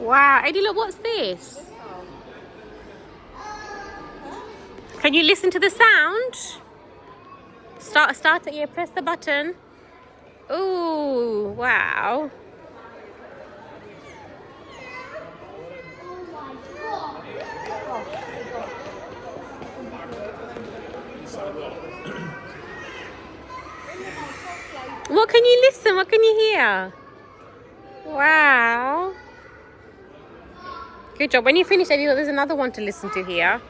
Wow, Eddie, look, what's this? Can you listen to the sound? Start it, yeah, press the button. Ooh, wow. What can you listen? What can you hear? Wow. Good job. When you finish, Eddie, look, there's another one to listen to here.